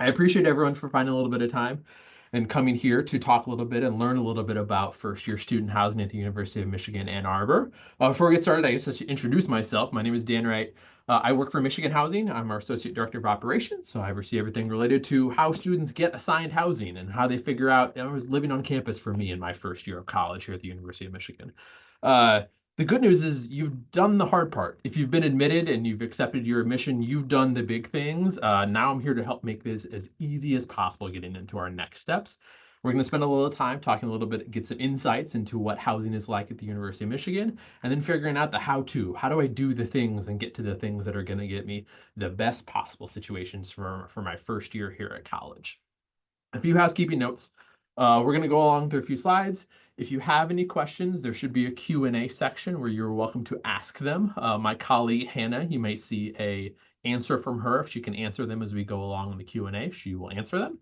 I appreciate everyone for finding a little bit of time and coming here to talk a little bit and learn a little bit about first-year student housing at the University of Michigan, Ann Arbor. Before we get started, I guess I should introduce myself. My name is Dan Wright. I work for Michigan Housing. I'm our Associate Director of Operations, so I oversee everything related to how students get assigned housing and how they figure out, I was living on campus for me in my first year of college here at the University of Michigan. Uh, the good news is you've done the hard part. If you've been admitted and you've accepted your admission, you've done the big things. Now I'm here to help make this as easy as possible getting into our next steps. We're going to spend a little time talking a little bit, get some insights into what housing is like at the University of Michigan, and then figuring out the how-to. How do I do the things and get to the things that are going to get me the best possible situations for my first year here at college? A few housekeeping notes. We're going to go along through a few slides. If you have any questions, there should be a Q&A section where you're welcome to ask them. My colleague, Hannah, you might see a answer from her. If she can answer them as we go along in the Q&A, she will answer them.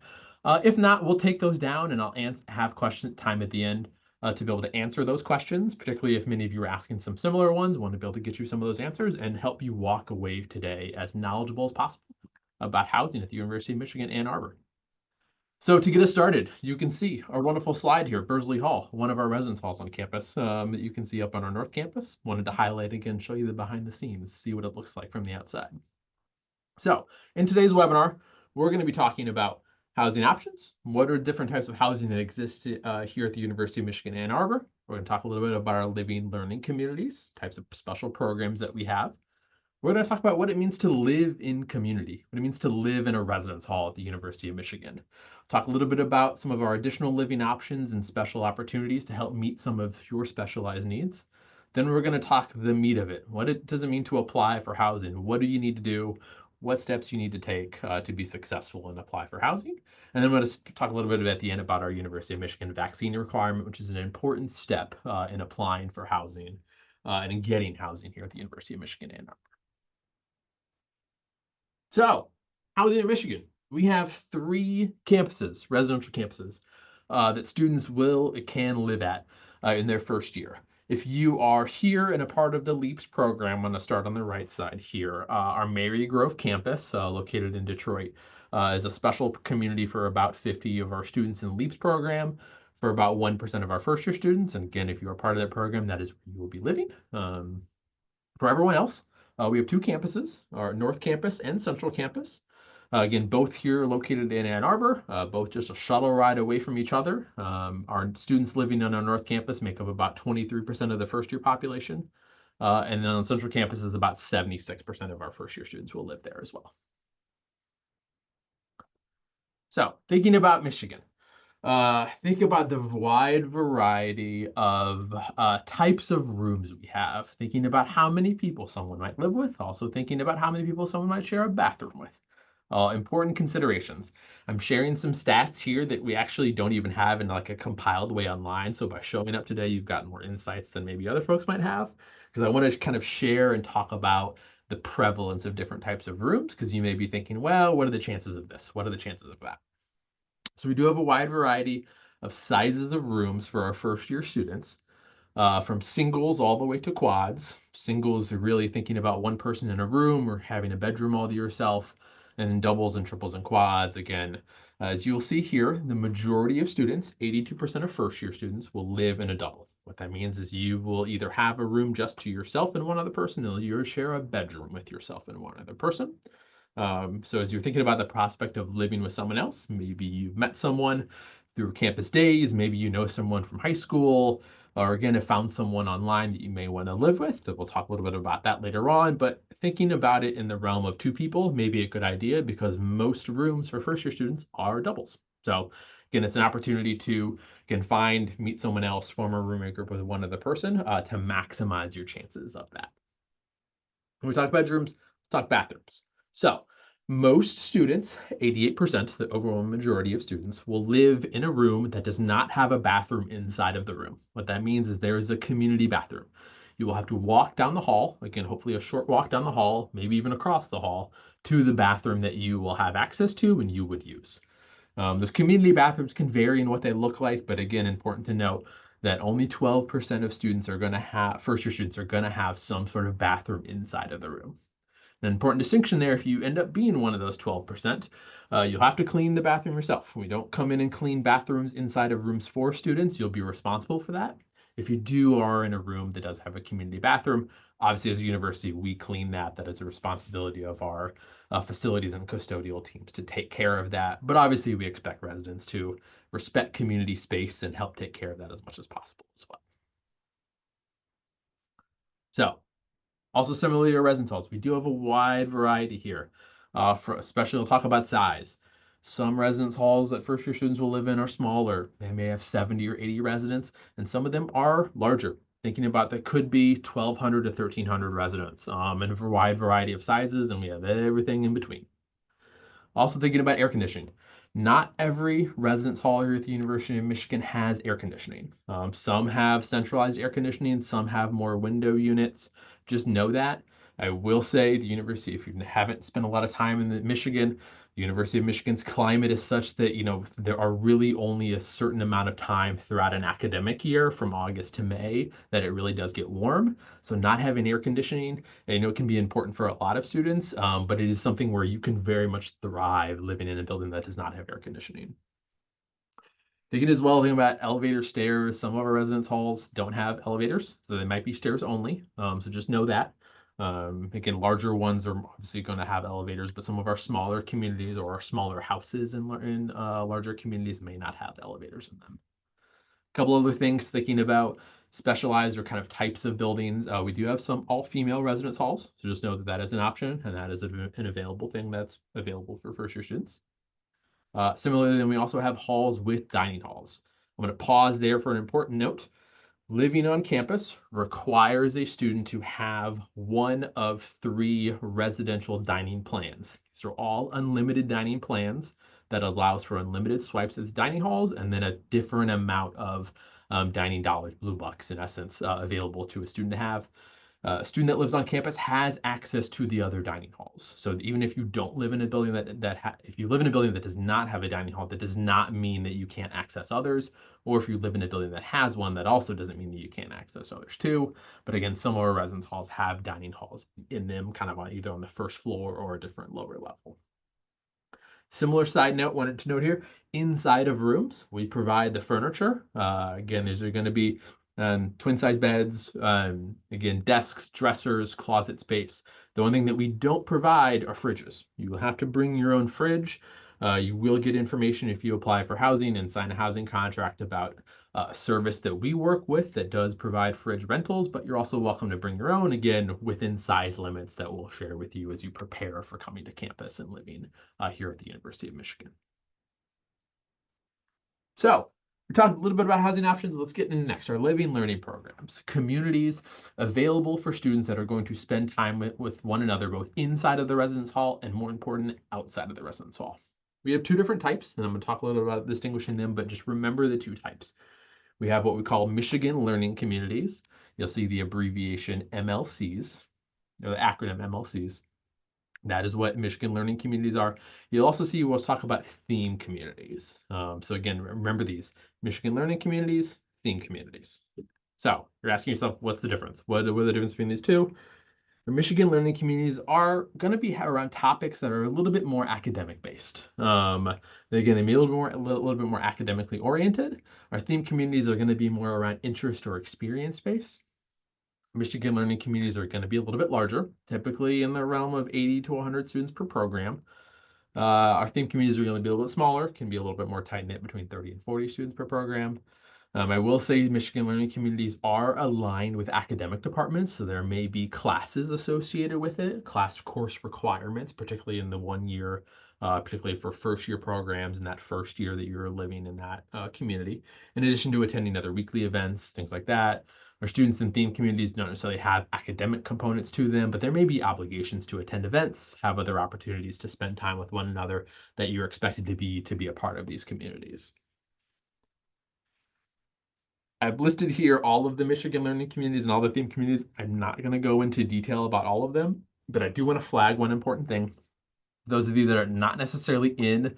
If not, we'll take those down and I'll have question time at the end to be able to answer those questions, particularly if many of you are asking some similar ones, want to be able to get you some of those answers and help you walk away today as knowledgeable as possible about housing at the University of Michigan, Ann Arbor. So to get us started, you can see our wonderful slide here, Bursley Hall, one of our residence halls on campus that you can see up on our North Campus. Wanted to highlight again, show you the behind the scenes, see what it looks like from the outside. So in today's webinar, we're going to be talking about housing options. What are different types of housing that exist here at the University of Michigan, Ann Arbor? We're going to talk a little bit about our living learning communities, types of special programs that we have. We're going to talk about what it means to live in community, what it means to live in a residence hall at the University of Michigan. Talk a little bit about some of our additional living options and special opportunities to help meet some of your specialized needs. Then we're going to talk the meat of it. Does it mean to apply for housing? What do you need to do? What steps you need to take to be successful and apply for housing? And then I'm going to talk a little bit at the end about our University of Michigan vaccine requirement, which is an important step in applying for housing and in getting housing here at the University of Michigan Ann Arbor. So, housing in Michigan. We have 3 campuses, residential campuses, that students can live at in their first year. If you are here and a part of the LEAPS program, I'm going to start on the right side here. Our Mary Grove campus, located in Detroit, is a special community for about 50 of our students in the LEAPS program, for about 1% of our first year students. And again, if you are part of that program, that is where you will be living. For everyone else, we have 2 campuses, our North Campus and Central Campus. Again, both here located in Ann Arbor, both just a shuttle ride away from each other. Our students living on our North Campus make up about 23% of the first year population. And then on Central Campus is about 76% of our first year students will live there as well. So thinking about Michigan, think about the wide variety of types of rooms we have, thinking about how many people someone might live with, also thinking about how many people someone might share a bathroom with. Important considerations. I'm sharing some stats here that we actually don't even have in like a compiled way online. So by showing up today, you've gotten more insights than maybe other folks might have, because I want to kind of share and talk about the prevalence of different types of rooms, because you may be thinking, well, what are the chances of this? What are the chances of that? So we do have a wide variety of sizes of rooms for our first year students, from singles all the way to quads. Singles are really thinking about one person in a room or having a bedroom all to yourself, and then doubles and triples and quads. Again, as you'll see here, the majority of students, 82% of first year students, will live in a double. What that means is you will either have a room just to yourself and one other person, or you'll share a bedroom with yourself and one other person. So as you're thinking about the prospect of living with someone else, maybe you've met someone through campus days, maybe you know someone from high school, or again, have found someone online that you may want to live with. We'll talk a little bit about that later on, but thinking about it in the realm of 2 people may be a good idea because most rooms for first year students are doubles. So again, it's an opportunity to meet someone else, form a roommate group with one other person to maximize your chances of that. When we talk bedrooms, let's talk bathrooms. So most students, 88%, the overwhelming majority of students, will live in a room that does not have a bathroom inside of the room. What that means is there is a community bathroom. You will have to walk down the hall, again, hopefully a short walk down the hall, maybe even across the hall, to the bathroom that you will have access to and you would use. Those community bathrooms can vary in what they look like, but again, important to note that only 12% of students are going to have, first year students are going to have some sort of bathroom inside of the room. An important distinction there, if you end up being one of those 12%, you'll have to clean the bathroom yourself. We don't come in and clean bathrooms inside of rooms for students. You'll be responsible for that. If you are in a room that does have a community bathroom, obviously as a university, we clean that. That is a responsibility of our facilities and custodial teams to take care of that. But obviously we expect residents to respect community space and help take care of that as much as possible as well. So also similarly to residence halls, we do have a wide variety here. Especially we'll talk about size. Some residence halls that first year students will live in are smaller. They may have 70 or 80 residents, and some of them are larger. Thinking about that could be 1,200 to 1,300 residents, and a wide variety of sizes, and we have everything in between. Also thinking about air conditioning. Not every residence hall here at the University of Michigan has air conditioning. Some have centralized air conditioning, some have more window units. Just know that. I will say the university, if you haven't spent a lot of time in Michigan, the University of Michigan's climate is such that, there are really only a certain amount of time throughout an academic year from August to May that it really does get warm. So not having air conditioning, I know it can be important for a lot of students, but it is something where you can very much thrive living in a building that does not have air conditioning. Thinking as well, thinking about elevator stairs. Some of our residence halls don't have elevators, so they might be stairs only. So just know that. Again, larger ones are obviously going to have elevators, but some of our smaller communities or our smaller houses in larger communities may not have elevators in them. A couple other things thinking about specialized or kind of types of buildings. We do have some all-female residence halls, so just know that that is an option and that is an available thing that's available for first-year students. Similarly, then we also have halls with dining halls. I'm going to pause there for an important note. Living on campus requires a student to have one of 3 residential dining plans. These are all unlimited dining plans that allows for unlimited swipes at the dining halls and then a different amount of dining dollars, blue bucks in essence, available to a student to have. A student that lives on campus has access to the other dining halls. So even if you don't live in a building if you live in a building that does not have a dining hall, that does not mean that you can't access others. Or if you live in a building that has one, that also doesn't mean that you can't access others too. But again, some of our residence halls have dining halls in them, kind of either on the first floor or a different lower level. Similar side note, wanted to note here, inside of rooms, we provide the furniture. Again, these are going to be twin size beds, again, desks, dressers, closet space. The one thing that we don't provide are fridges. You will have to bring your own fridge. You will get information if you apply for housing and sign a housing contract about a service that we work with that does provide fridge rentals, but you're also welcome to bring your own, again, within size limits that we'll share with you as you prepare for coming to campus and living here at the University of Michigan. So we talked a little bit about housing options. Let's get into next, our living learning programs, communities available for students that are going to spend time with one another, both inside of the residence hall and more important, outside of the residence hall. We have 2 different types, and I'm going to talk a little bit about distinguishing them, but just remember the 2 types. We have what we call Michigan Learning Communities. You'll see the abbreviation MLCs, or the acronym MLCs. That is what Michigan Learning Communities are. You'll also see we'll talk about theme communities. So again, remember these: Michigan Learning Communities, theme communities. So you're asking yourself, what's the difference? What are the difference between these 2? The Michigan Learning Communities are going to be around topics that are a little bit more academic based. Again, they may be a little bit more academically oriented. Our theme communities are going to be more around interest or experience based. Michigan Learning Communities are going to be a little bit larger, typically in the realm of 80 to 100 students per program. Our theme communities are going to be a little bit smaller, can be a little bit more tight knit, between 30 and 40 students per program. I will say Michigan Learning Communities are aligned with academic departments, so there may be classes associated with it, class course requirements, particularly in the 1 year, particularly for first year programs in that first year that you're living in that community, in addition to attending other weekly events, things like that. Our students in theme communities don't necessarily have academic components to them, but there may be obligations to attend events, have other opportunities to spend time with one another that you're expected to be a part of these communities. I've listed here all of the Michigan Learning Communities and all the theme communities. I'm not going to go into detail about all of them, but I do want to flag one important thing. Those of you that are not necessarily in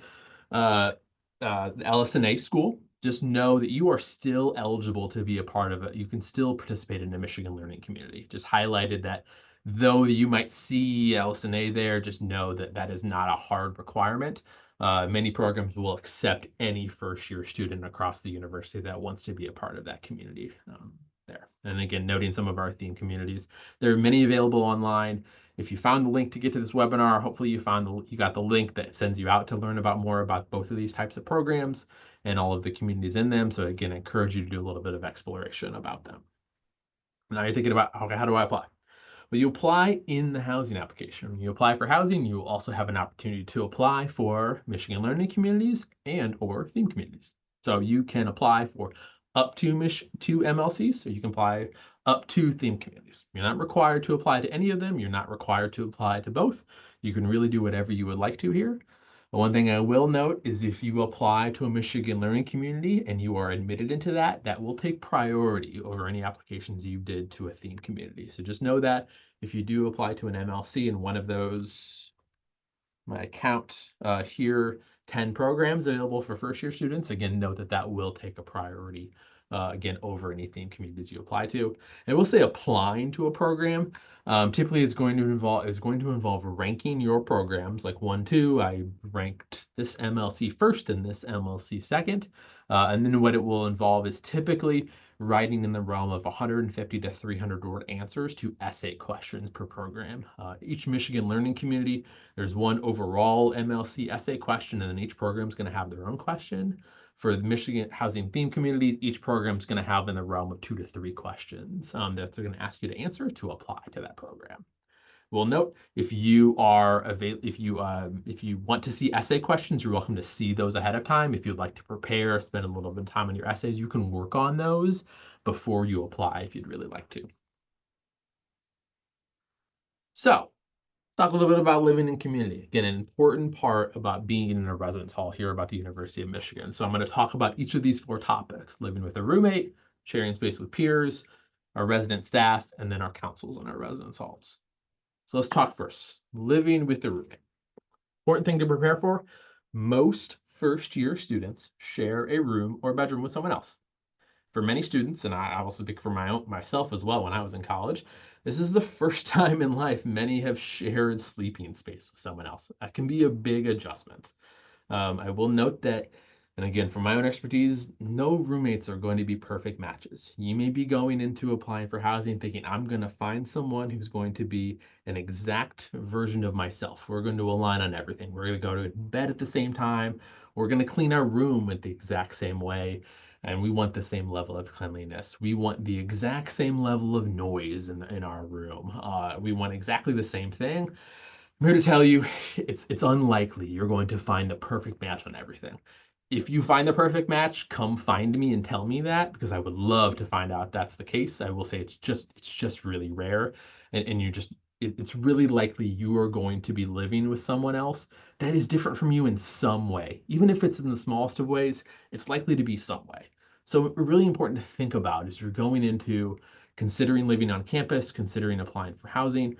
the LSNA school, just know that you are still eligible to be a part of it. You can still participate in a Michigan Learning Community. Just highlighted that Though you might see LSNA there, just know that that is not a hard requirement. Many programs will accept any first-year student across the university that wants to be a part of that community there. And again, noting some of our theme communities. There are many available online. If you found the link to get to this webinar, hopefully you got the link that sends you out to learn about more about both of these types of programs and all of the communities in them. So again, I encourage you to do a little bit of exploration about them. Now you're thinking about, okay, how do I apply? Well, you apply in the housing application. When you apply for housing, you will also have an opportunity to apply for Michigan Learning Communities and or theme communities. So you can apply for up to two MLCs, so you can apply up to theme communities. You're not required to apply to any of them. You're not required to apply to both. You can really do whatever you would like to here. One thing I will note is if you apply to a Michigan Learning Community and you are admitted into that, that will take priority over any applications you did to a theme community. So just know that if you do apply to an MLC in one of those, my account here, 10 programs available for first-year students, again, note that that will take a priority, again, over any theme communities you apply to. And we'll say applying to a program typically is going to involve ranking your programs like 1, 2. I ranked this MLC first and this MLC second. And then what it will involve is typically writing in the realm of 150 to 300 word answers to essay questions per program. Each Michigan Learning Community, there's one overall MLC essay question, and then each program is going to have their own question. For the Michigan Housing Theme Communities, each program is going to have in the realm of 2 to 3 questions that they're going to ask you to answer to apply to that program. We'll note if you want to see essay questions, you're welcome to see those ahead of time. If you'd like to prepare, spend a little bit of time on your essays, you can work on those before you apply if you'd really like to. So, talk a little bit about living in community. Again, an important part about being in a residence hall here about the University of Michigan. So I'm going to talk about each of these 4 topics: living with a roommate, sharing space with peers, our resident staff, and then our councils in our residence halls. So let's talk first, living with a roommate. Important thing to prepare for: most first-year students share a room or bedroom with someone else. For many students, and I will speak for myself as well when I was in college, this is the first time in life many have shared sleeping space with someone else. That can be a big adjustment. I will note that, and again, from my own expertise, no roommates are going to be perfect matches. You may be going into applying for housing thinking, I'm going to find someone who's going to be an exact version of myself. We're going to align on everything. We're going to go to bed at the same time. We're going to clean our room in the exact same way. And we want the same level of cleanliness. We want the exact same level of noise in our room. We want exactly the same thing. I'm here to tell you, it's unlikely you're going to find the perfect match on everything. If you find the perfect match, come find me and tell me that, because I would love to find out if that's the case. I will say it's just really rare, and it's really likely you are going to be living with someone else that is different from you in some way. Even if it's in the smallest of ways, it's likely to be some way. So really important to think about as you're going into considering living on campus, considering applying for housing.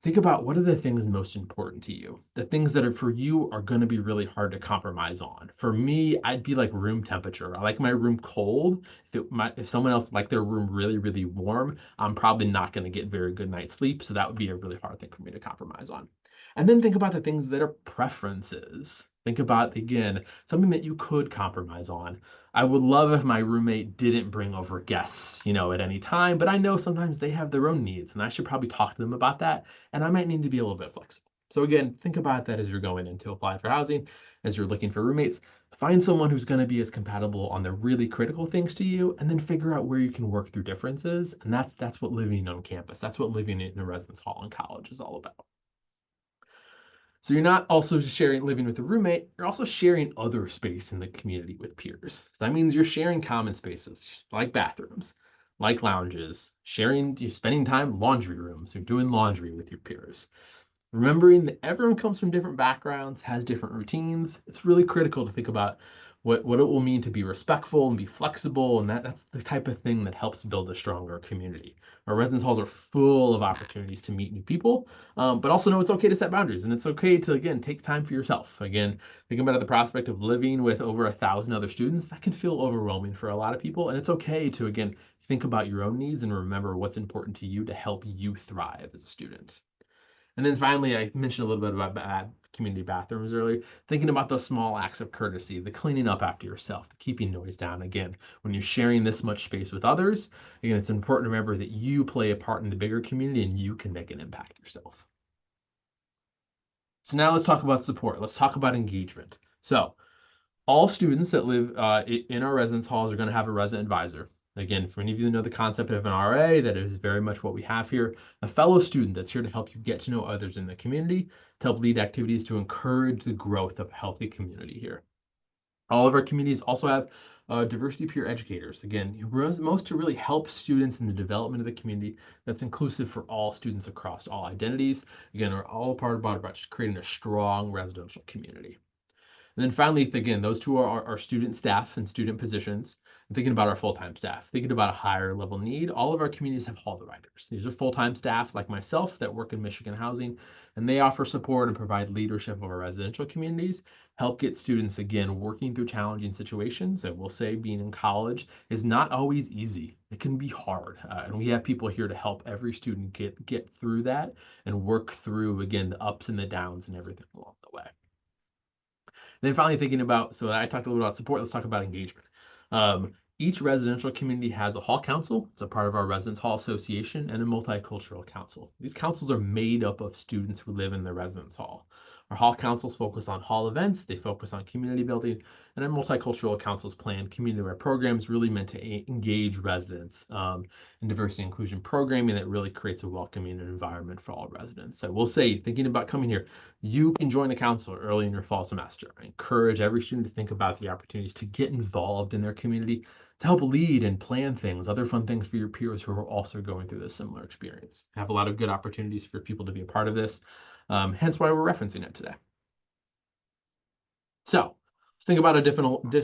Think about what are the things most important to you. The things that are for you are going to be really hard to compromise on. For me, I'd be like room temperature. I like my room cold. If someone else liked their room really, really warm, I'm probably not going to get very good night's sleep. So that would be a really hard thing for me to compromise on. And then think about the things that are preferences. Think about, again, something that you could compromise on. I would love if my roommate didn't bring over guests, at any time, but I know sometimes they have their own needs, and I should probably talk to them about that, and I might need to be a little bit flexible. So again, think about that as you're going into applying for housing, as you're looking for roommates. Find someone who's going to be as compatible on the really critical things to you, and then figure out where you can work through differences. And that's what living on campus, that's what living in a residence hall in college is all about. So you're not also just living with a roommate, you're also sharing other space in the community with peers. So that means you're sharing common spaces like bathrooms, like lounges, you're spending time in laundry rooms, you're doing laundry with your peers. Remembering that everyone comes from different backgrounds, has different routines, it's really critical to think about what it will mean to be respectful and be flexible, and that's the type of thing that helps build a stronger community. Our residence halls are full of opportunities to meet new people, but also know it's okay to set boundaries, and it's okay to, again, take time for yourself. Again, think about the prospect of living with over 1,000 other students. That can feel overwhelming for a lot of people, and it's okay to, again, think about your own needs and remember what's important to you to help you thrive as a student. And then finally, I mentioned a little bit about community bathrooms earlier. Thinking about those small acts of courtesy, the cleaning up after yourself, the keeping noise down. Again, when you're sharing this much space with others, again, it's important to remember that you play a part in the bigger community and you can make an impact yourself. So now let's talk about support. Let's talk about engagement. So all students that live in our residence halls are going to have a resident advisor. Again, for any of you that know the concept of an RA, that is very much what we have here. A fellow student that's here to help you get to know others in the community, to help lead activities to encourage the growth of a healthy community here. All of our communities also have diversity peer educators. Again, most to really help students in the development of the community that's inclusive for all students across all identities. Again, are all part about creating a strong residential community. And then finally, again, those two are our student staff and student positions. And thinking about our full-time staff, thinking about a higher level need, all of our communities have hall directors. These are full-time staff like myself that work in Michigan Housing, and they offer support and provide leadership of our residential communities, help get students, again, working through challenging situations. And we'll say being in college is not always easy. It can be hard. And we have people here to help every student get through that and work through, again, the ups and the downs and everything along the way. Then finally thinking about, so I talked a little about support, let's talk about engagement. Each residential community has a hall council. It's a part of our residence hall association, and a multicultural council. These councils are made up of students who live in the residence hall. Our hall councils focus on hall events, they focus on community building, and our multicultural councils plan community-led programs really meant to engage residents in diversity and inclusion programming that really creates a welcoming environment for all residents. So we'll say, thinking about coming here, you can join a council early in your fall semester. I encourage every student to think about the opportunities to get involved in their community, to help lead and plan things, other fun things for your peers who are also going through this similar experience. Have a lot of good opportunities for people to be a part of this, hence why we're referencing it today. So let's think about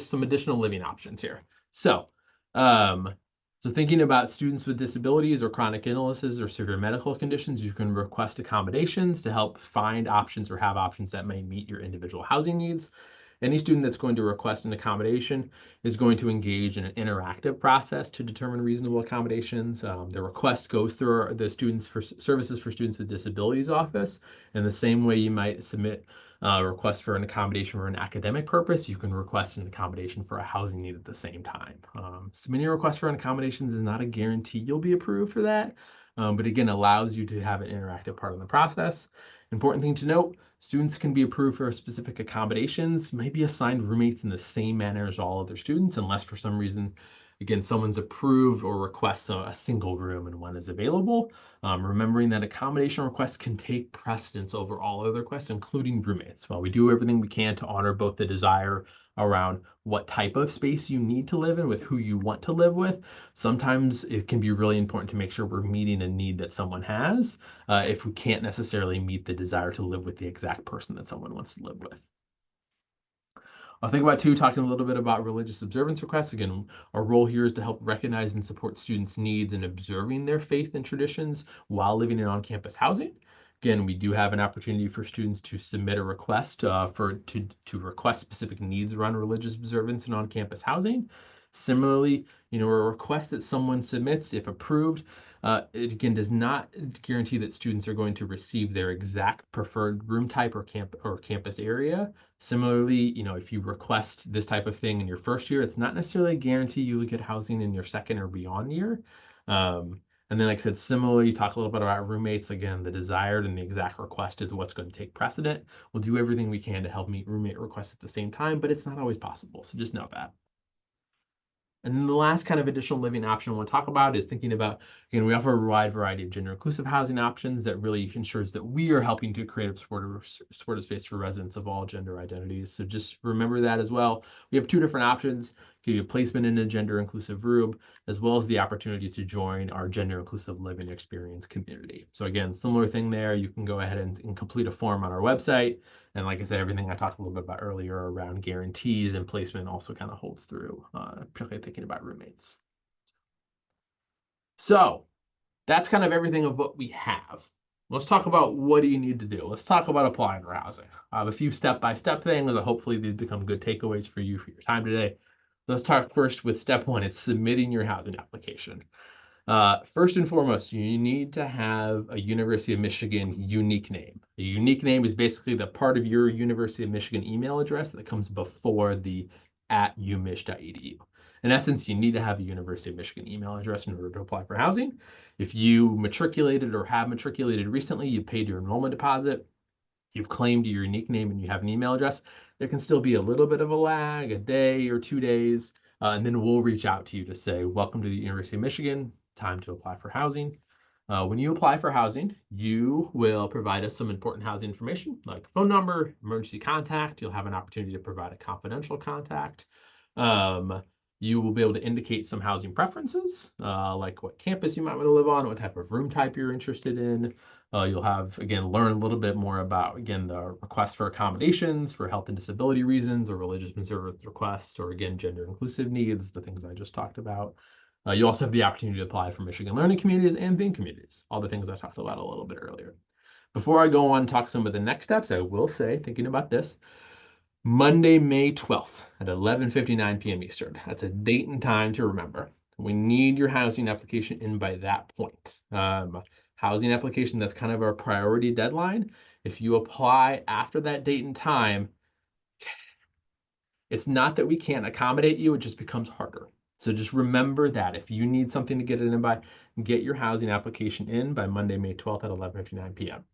some additional living options here. Um, so thinking about students with disabilities or chronic illnesses or severe medical conditions, you can request accommodations to help find options or have options that may meet your individual housing needs. Any student that's going to request an accommodation is going to engage in an interactive process to determine reasonable accommodations. The request goes through the Students for Services for Students with Disabilities office. In the same way you might submit a request for an accommodation for an academic purpose, you can request an accommodation for a housing need at the same time. Submitting a request for an accommodations is not a guarantee you'll be approved for that, but again, allows you to have an interactive part of the process. Important thing to note, students can be approved for specific accommodations, may be assigned roommates in the same manner as all other students, unless for some reason, again, someone's approved or requests a single room and one is available. Remembering that accommodation requests can take precedence over all other requests, including roommates. While we do everything we can to honor both the desire around what type of space you need to live in with who you want to live with, sometimes it can be really important to make sure we're meeting a need that someone has if we can't necessarily meet the desire to live with the exact person that someone wants to live with. I'll think about too, talking a little bit about religious observance requests. Again, our role here is to help recognize and support students' needs in observing their faith and traditions while living in on-campus housing. Again, we do have an opportunity for students to submit a request to request specific needs around religious observance and on-campus housing. Similarly, a request that someone submits, if approved, it again does not guarantee that students are going to receive their exact preferred room type or campus area. Similarly, if you request this type of thing in your first year, it's not necessarily a guarantee you will get housing in your second or beyond year. And then, like I said, similarly, talk a little bit about roommates. Again, the desired and the exact request is what's going to take precedent. We'll do everything we can to help meet roommate requests at the same time, but it's not always possible. So just know that. And then the last kind of additional living option I want to talk about is thinking about, we offer a wide variety of gender inclusive housing options that really ensures that we are helping to create a supportive space for residents of all gender identities. So just remember that as well. We have two different options. give you placement in a gender inclusive room, as well as the opportunity to join our gender inclusive living experience community. So again, similar thing there. You can go ahead and complete a form on our website. And like I said, everything I talked a little bit about earlier around guarantees and placement also kind of holds through, particularly thinking about roommates. So that's kind of everything of what we have. Let's talk about what do you need to do. Let's talk about applying for housing. I have a few step-by-step things that hopefully these become good takeaways for you for your time today. Let's talk first with step one. It's submitting your housing application. First and foremost, you need to have a University of Michigan unique name. A unique name is basically the part of your University of Michigan email address that comes before the @umich.edu. In essence, you need to have a University of Michigan email address in order to apply for housing. If you matriculated or have matriculated recently, you paid your enrollment deposit, you've claimed your unique name, and you have an email address, there can still be a little bit of a lag, a day or 2 days, and then we'll reach out to you to say, welcome to the University of Michigan, time to apply for housing. When you apply for housing, you will provide us some important housing information like phone number, emergency contact. You'll have an opportunity to provide a confidential contact. You will be able to indicate some housing preferences, like what campus you might want to live on, what type of room type you're interested in. You'll have, again, learn a little bit more about, again, the request for accommodations for health and disability reasons or religious observance requests, or again, gender inclusive needs, the things I just talked about. You also have the opportunity to apply for Michigan learning communities and theme communities, all the things I talked about a little bit earlier. Before I go on and talk some of the next steps, I will say, thinking about this, Monday, May 12th at 11:59 p.m. Eastern. That's a date and time to remember. We need your housing application in by that point. Housing application, that's kind of our priority deadline. If you apply after that date and time, it's not that we can't accommodate you, it just becomes harder. So just remember that if you need something to get it in by, get your housing application in by Monday, May 12th at 11:59 p.m.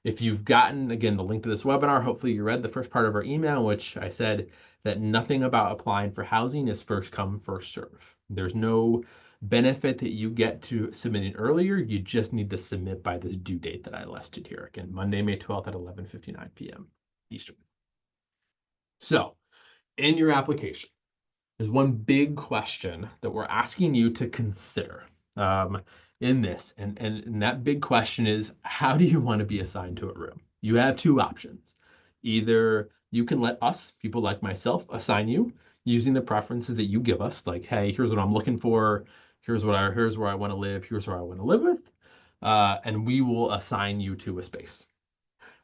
If you've gotten, again, the link to this webinar, hopefully you read the first part of our email, in which I said that nothing about applying for housing is first come, first serve. There's no benefit that you get to submitting earlier. You just need to submit by this due date that I listed here. Again, Monday, May 12th at 11:59 p.m. Eastern. So in your application, there's one big question that we're asking you to consider in this. And that big question is, how do you want to be assigned to a room? You have two options. Either you can let us, people like myself, assign you using the preferences that you give us, like, hey, here's what I'm looking for, here's where I want to live, here's where I want to live with, and we will assign you to a space.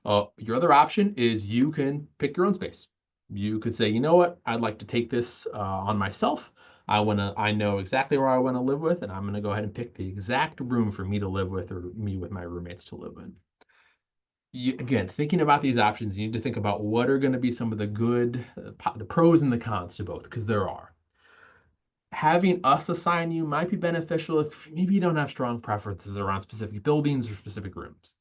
Your other option is you can pick your own space. You could say, you know what, I'd like to take this on myself. I know exactly where I want to live with, and I'm going to go ahead and pick the exact room for me to live with, or me with my roommates to live in. Again, thinking about these options, you need to think about what are going to be some of the good, the pros and the cons to both, because there are. Having us assign you might be beneficial if maybe you don't have strong preferences around specific buildings or specific rooms.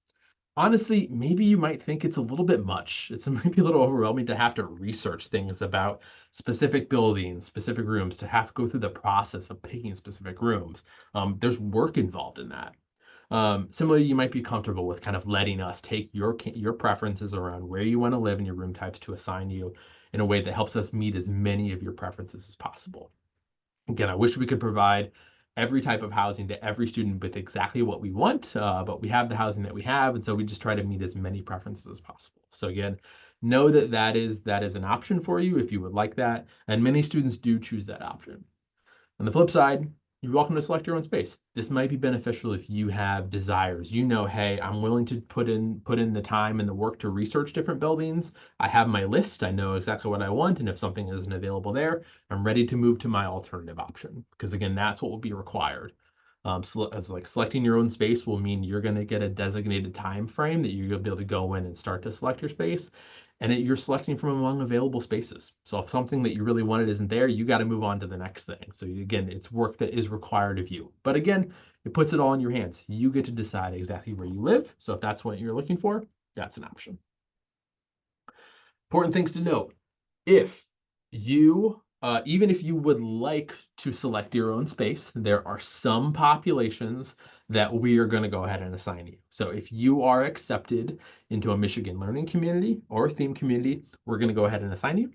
Honestly, maybe you might think it's a little bit much. It's maybe a little overwhelming to have to research things about specific buildings, specific rooms, to have to go through the process of picking specific rooms. There's work involved in that. Similarly, you might be comfortable with kind of letting us take your preferences around where you want to live and your room types to assign you in a way that helps us meet as many of your preferences as possible. Again, I wish we could provide every type of housing to every student with exactly what we want, but we have the housing that we have, and so we just try to meet as many preferences as possible. So again, know that that is an option for you if you would like that, and many students do choose that option. On the flip side, you're welcome to select your own space. This might be beneficial if you have desires. You know, hey, I'm willing to put in the time and the work to research different buildings. I have my list. I know exactly what I want, and if something isn't available there, I'm ready to move to my alternative option. Because again, that's what will be required. So as like selecting your own space will mean you're going to get a designated time frame that you're going to be able to go in and start to select your space. And you're selecting from among available spaces. So if something that you really wanted isn't there, you got to move on to the next thing. So again, it's work that is required of you. But again, it puts it all in your hands. You get to decide exactly where you live. So if that's what you're looking for, that's an option. Important things to note. If you, even if you would like to select your own space, there are some populations that we are going to go ahead and assign you. So if you are accepted into a Michigan learning community or a theme community, we're going to go ahead and assign you.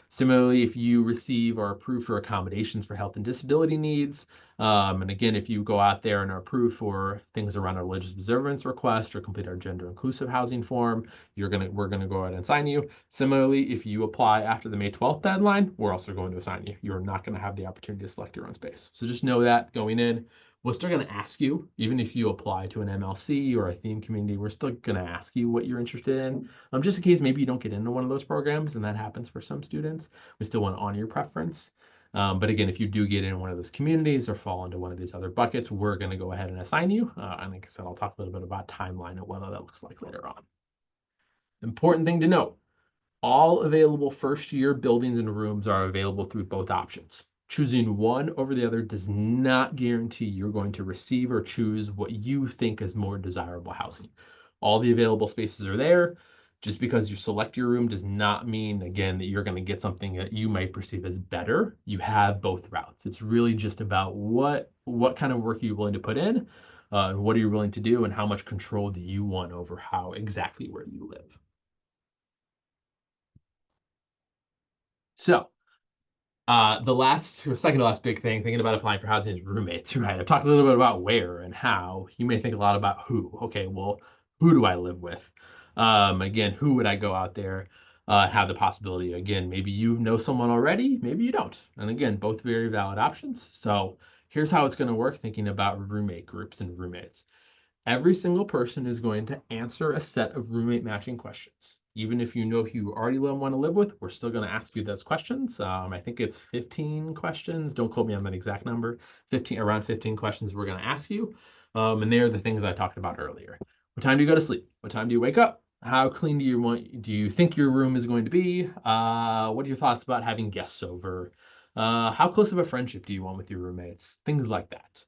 Similarly, if you receive or approve for accommodations for health and disability needs, and again, if you go out there and are approved for things around our religious observance request or complete our gender inclusive housing form, we're gonna go ahead and assign you. Similarly, if you apply after the May 12th deadline, we're also going to assign you. You're not gonna have the opportunity to select your own space. So just know that going in, we're still going to ask you, even if you apply to an MLC or a theme community, we're still going to ask you what you're interested in. Just in case maybe you don't get into one of those programs, and that happens for some students, we still want to honor your preference. But again, if you do get in one of those communities or fall into one of these other buckets, we're going to go ahead and assign you. And like I said, I'll talk a little bit about timeline and what that looks like later on. Important thing to note, all available first-year buildings and rooms are available through both options. Choosing one over the other does not guarantee you're going to receive or choose what you think is more desirable housing. All the available spaces are there. Just because you select your room does not mean, again, that you're going to get something that you might perceive as better. You have both routes. It's really just about what kind of work are you willing to put in, what are you willing to do, and how much control do you want over how exactly where you live. So, the last or second to last big thing, thinking about applying for housing is roommates, right? I've talked a little bit about where and how. You may think a lot about who. Okay, well, who do I live with? Again, who would I go out there, have the possibility? Again, maybe you know someone already, maybe you don't. And again, both very valid options. So here's how it's going to work thinking about roommate groups and roommates. Every single person is going to answer a set of roommate matching questions. Even if you know who you already want to live with, we're still going to ask you those questions. I think it's 15 questions. Don't quote me on that exact number. Around 15 questions we're going to ask you. And they're the things I talked about earlier. What time do you go to sleep? What time do you wake up? How clean do you think your room is going to be? What are your thoughts about having guests over? How close of a friendship do you want with your roommates? Things like that.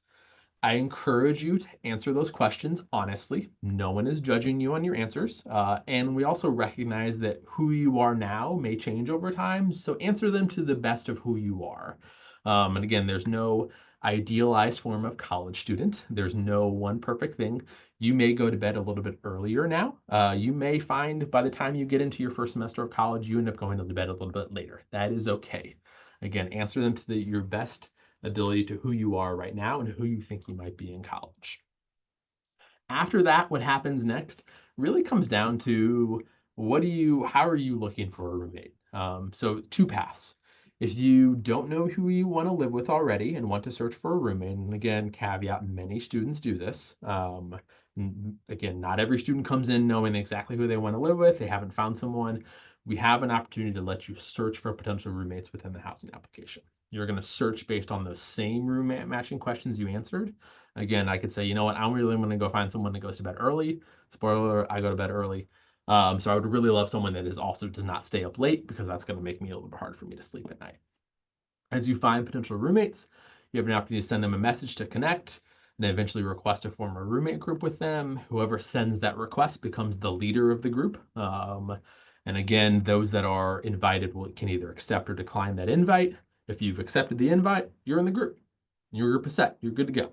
I encourage you to answer those questions honestly. No one is judging you on your answers. And we also recognize that who you are now may change over time. So answer them to the best of who you are. And again, there's no idealized form of college student. There's no one perfect thing. You may go to bed a little bit earlier now. You may find by the time you get into your first semester of college, you end up going to bed a little bit later. That is okay. Again, answer them to your best ability to who you are right now and who you think you might be in college. After that, what happens next really comes down to how are you looking for a roommate? So two paths. If you don't know who you want to live with already and want to search for a roommate, and again, caveat, many students do this. Again, not every student comes in knowing exactly who they want to live with. They haven't found someone. We have an opportunity to let you search for potential roommates within the housing application. You're going to search based on those same roommate matching questions you answered. Again, I could say, you know what, I'm really going to go find someone that goes to bed early. Spoiler, I go to bed early. So I would really love someone that does not stay up late because that's going to make me a little bit hard for me to sleep at night. As you find potential roommates, you have an opportunity to send them a message to connect, and then eventually request to form a roommate group with them. Whoever sends that request becomes the leader of the group. And again, those that are invited can either accept or decline that invite. If you've accepted the invite, you're in the group. Your group is set. You're good to go.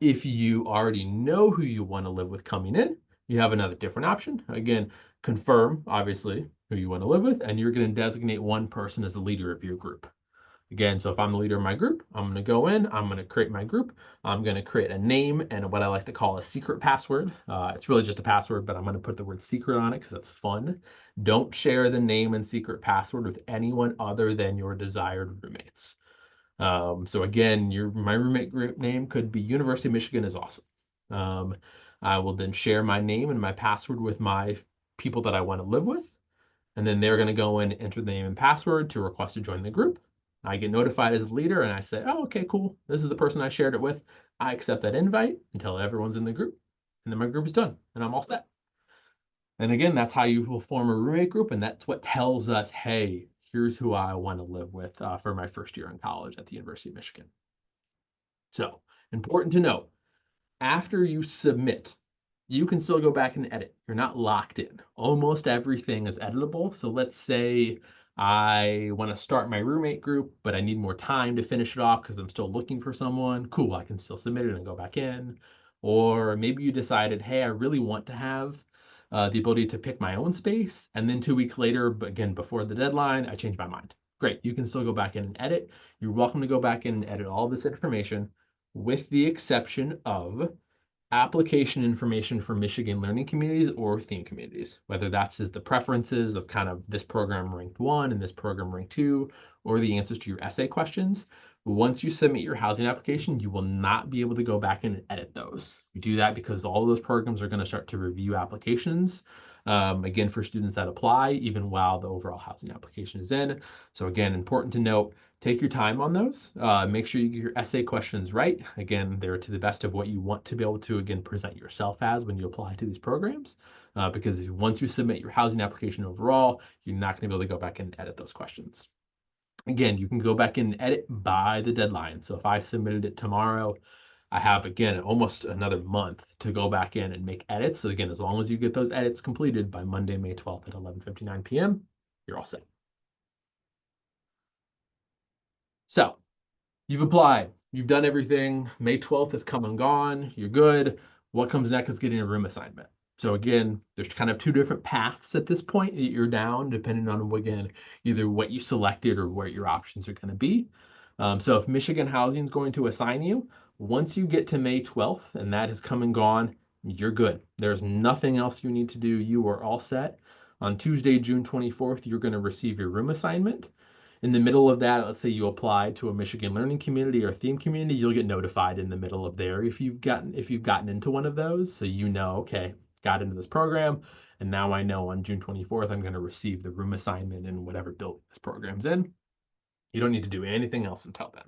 If you already know who you want to live with coming in, you have another different option. Again, confirm, obviously, who you want to live with, and you're going to designate one person as the leader of your group. Again, so if I'm the leader of my group, I'm going to go in, I'm going to create my group, I'm going to create a name and what I like to call a secret password. It's really just a password, but I'm going to put the word secret on it because that's fun. Don't share the name and secret password with anyone other than your desired roommates. So again, my roommate group name could be University of Michigan is awesome. I will then share my name and my password with my people that I want to live with. And then they're going to go in, enter the name and password to request to join the group. I get notified as the leader and I say, oh, okay, cool. This is the person I shared it with. I accept that invite until everyone's in the group. And then my group is done and I'm all set. And again, that's how you will form a roommate group. And that's what tells us, hey, here's who I want to live with for my first year in college at the University of Michigan. So important to note, after you submit, you can still go back and edit. You're not locked in. Almost everything is editable. So let's say I want to start my roommate group, but I need more time to finish it off because I'm still looking for someone. Cool, I can still submit it and go back in. Or maybe you decided, hey, I really want to have the ability to pick my own space. And then 2 weeks later, but again, before the deadline, I changed my mind. Great, you can still go back in and edit. You're welcome to go back in and edit all this information, with the exception of application information for Michigan learning communities or theme communities, whether that's the preferences of kind of this program ranked 1 and this program ranked 2, or the answers to your essay questions. Once you submit your housing application, you will not be able to go back in and edit those. You do that because all of those programs are going to start to review applications, again, for students that apply, even while the overall housing application is in. So again, important to note, take your time on those. Make sure you get your essay questions right. Again, they're to the best of what you want to be able to, again, present yourself as when you apply to these programs. Because once you submit your housing application overall, you're not going to be able to go back and edit those questions. Again, you can go back and edit by the deadline. So if I submitted it tomorrow, I have, again, almost another month to go back in and make edits. So again, as long as you get those edits completed by Monday, May 12th at 11:59 p.m., you're all set. So you've applied, you've done everything. May 12th has come and gone. You're good. What comes next is getting a room assignment. So again, there's kind of two different paths at this point that you're down, depending on, again, either what you selected or what your options are going to be. So if Michigan Housing is going to assign you, once you get to May 12th and that has come and gone, you're good. There's nothing else you need to do. You are all set. On Tuesday, June 24th, you're going to receive your room assignment. In the middle of that, let's say you applied to a Michigan learning community or theme community, you'll get notified in the middle of there if you've gotten into one of those. So you know, okay, got into this program, and now I know on June 24th I'm going to receive the room assignment in whatever building this program's in. You don't need to do anything else until then.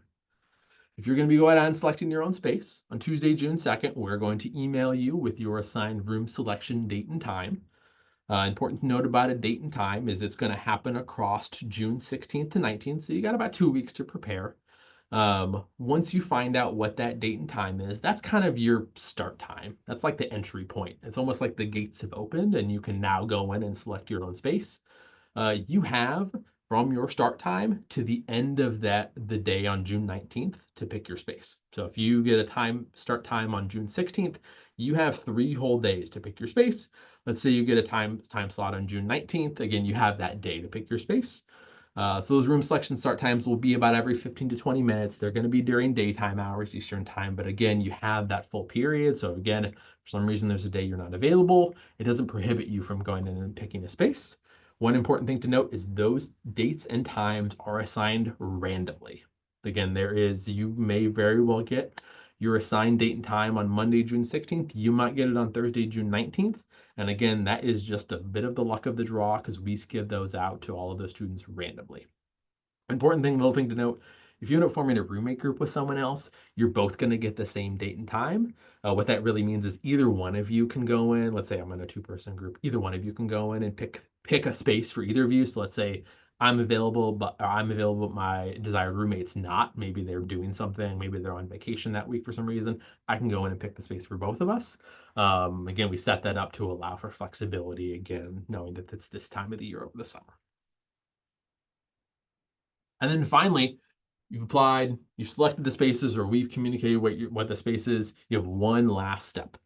If you're going to be going out and selecting your own space, on Tuesday, June 2nd, we're going to email you with your assigned room selection date and time. Important to note about a date and time is it's going to happen across June 16th to 19th, so you got about 2 weeks to prepare. Once you find out what that date and time is, that's kind of your start time. That's like the entry point. It's almost like the gates have opened and you can now go in and select your own space. You have from your start time to the end of the day on June 19th to pick your space. So if you get a start time on June 16th, you have 3 whole days to pick your space. Let's say you get a time slot on June 19th. Again, you have that day to pick your space. So those room selection start times will be about every 15 to 20 minutes. They're going to be during daytime hours, Eastern time. But again, you have that full period. So again, if for some reason there's a day you're not available, it doesn't prohibit you from going in and picking a space. One important thing to note is those dates and times are assigned randomly. Again, you may very well get your assigned date and time on Monday, June 16th. You might get it on Thursday, June 19th. And again, that is just a bit of the luck of the draw because we give those out to all of those students randomly. Little thing to note, if you end up forming a roommate group with someone else, you're both going to get the same date and time. What that really means is either one of you can go in. Let's say I'm in a 2-person group. Either one of you can go in and pick a space for either of you. So let's say I'm available, but my desired roommate's not. Maybe they're doing something. Maybe they're on vacation that week for some reason. I can go in and pick the space for both of us. Again, we set that up to allow for flexibility, again, knowing that it's this time of the year over the summer. And then finally, you've applied, you've selected the spaces, or we've communicated what the space is. You have one last step.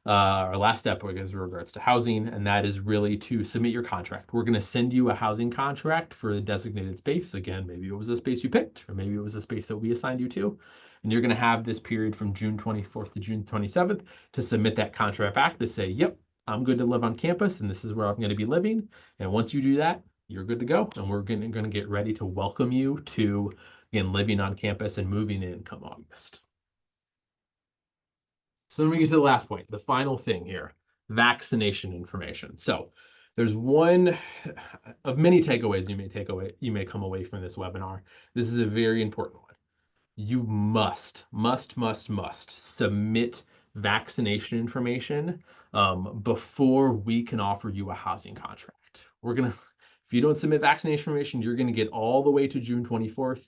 Our last step, I guess, in regards to housing, and that is really to submit your contract. We're going to send you a housing contract for the designated space. Again, maybe it was a space you picked, or maybe it was a space that we assigned you to. And you're going to have this period from June 24th to June 27th to submit that contract back to say, yep, I'm good to live on campus, and this is where I'm going to be living. And once you do that, you're good to go. And we're going to get ready to welcome you to, again, living on campus and moving in come August. So then we get to the last point, the final thing here, vaccination information. So there's one of many takeaways you may come away from this webinar. This is a very important one. You must submit vaccination information before we can offer you a housing contract. If you don't submit vaccination information, you're gonna get all the way to June 24th.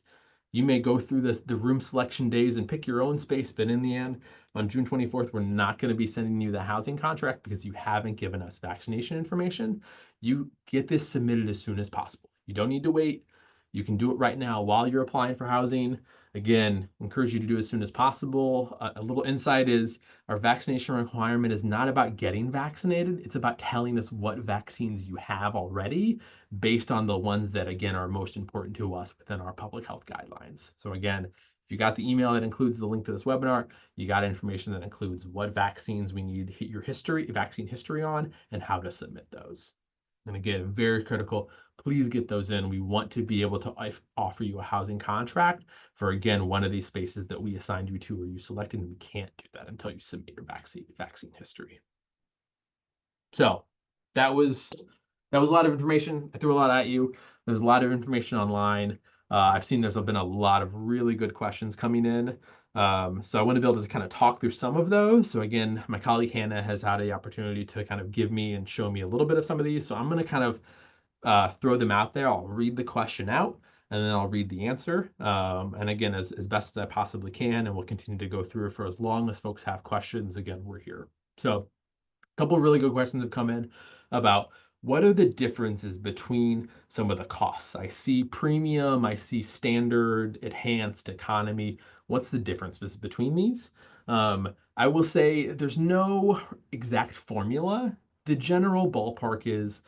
You may go through the room selection days and pick your own space, but in the end, on June 24th, we're not going to be sending you the housing contract because you haven't given us vaccination information. You get this submitted as soon as possible. You don't need to wait. You can do it right now while you're applying for housing. Again, encourage you to do it as soon as possible. A little insight is our vaccination requirement is not about getting vaccinated. It's about telling us what vaccines you have already based on the ones that, again, are most important to us within our public health guidelines. So again, if you got the email that includes the link to this webinar, you got information that includes what vaccines we need to hit your history, vaccine history on, and how to submit those. And again, very critical, please get those in. We want to be able to offer you a housing contract for, again, one of these spaces that we assigned you to or you selected, and we can't do that until you submit your vaccine history. So that was a lot of information. I threw a lot at you. There's a lot of information online. I've seen there's been a lot of really good questions coming in. So I want to be able to kind of talk through some of those. So again, my colleague Hannah has had the opportunity to kind of give me and show me a little bit of some of these. So I'm going to kind of throw them out there. I'll read the question out and then I'll read the answer. And again, as best as I possibly can, and we'll continue to go through for as long as folks have questions. Again, we're here. So a couple of really good questions have come in about what are the differences between some of the costs? I see premium, I see standard, enhanced, economy. What's the difference between these? I will say there's no exact formula. The general ballpark is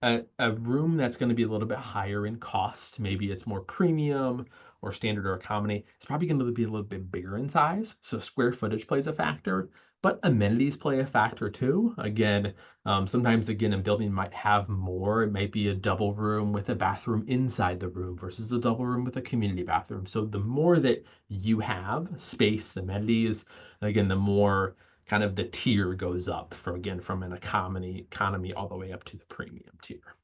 a room that's going to be a little bit higher in cost. Maybe it's more premium or standard or economy. It's probably going to be a little bit bigger in size. So square footage plays a factor, but amenities play a factor too. Again, sometimes again, a building might have more. It might be a double room with a bathroom inside the room versus a double room with a community bathroom. So the more that you have space, amenities, again, the more kind of the tier goes up from an economy all the way up to the premium tier.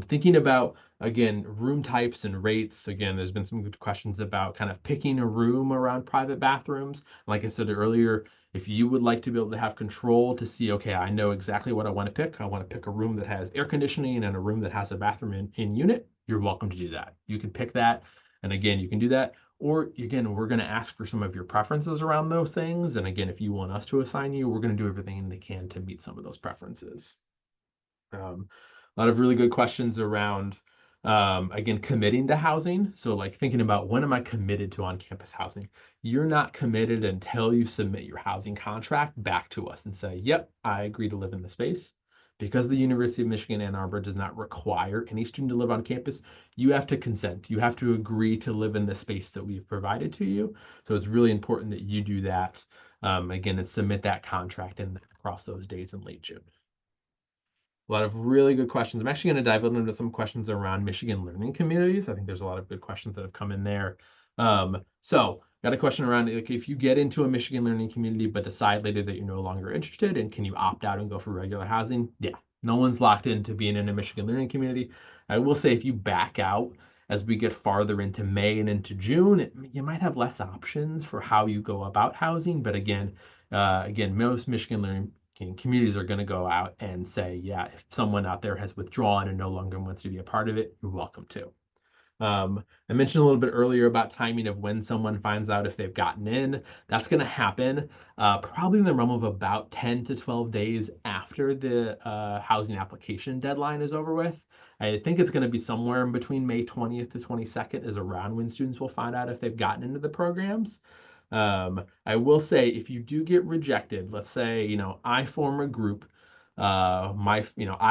Thinking about, again, room types and rates. Again, there's been some good questions about kind of picking a room around private bathrooms. Like I said earlier, if you would like to be able to have control to see, okay, I know exactly what I want to pick. I want to pick a room that has air conditioning and a room that has a bathroom in unit. You're welcome to do that. You can pick that. And again, you can do that. Or again, we're going to ask for some of your preferences around those things. And again, if you want us to assign you, we're going to do everything we can to meet some of those preferences. A lot of really good questions around, again, committing to housing. So like thinking about when am I committed to on-campus housing? You're not committed until you submit your housing contract back to us and say, yep, I agree to live in the space. Because the University of Michigan Ann Arbor does not require any student to live on campus, you have to consent. You have to agree to live in the space that we've provided to you. So it's really important that you do that, again, and submit that contract and across those dates in late June. A lot of really good questions. I'm actually going to dive into some questions around Michigan learning communities. I think there's a lot of good questions that have come in there. So got a question around, like, if you get into a Michigan learning community but decide later that you're no longer interested, and can you opt out and go for regular housing? Yeah, no one's locked into being in a Michigan learning community. I will say if you back out as we get farther into May and into June, you might have less options for how you go about housing. But again, most Michigan learning communities are going to go out and say, yeah, if someone out there has withdrawn and no longer wants to be a part of it, you're welcome to. I mentioned a little bit earlier about timing of when someone finds out if they've gotten in. That's going to happen probably in the realm of about 10 to 12 days after the housing application deadline is over with. I think it's going to be somewhere in between May 20th to 22nd is around when students will find out if they've gotten into the programs. I will say if you do get rejected, let's say, I form a group, I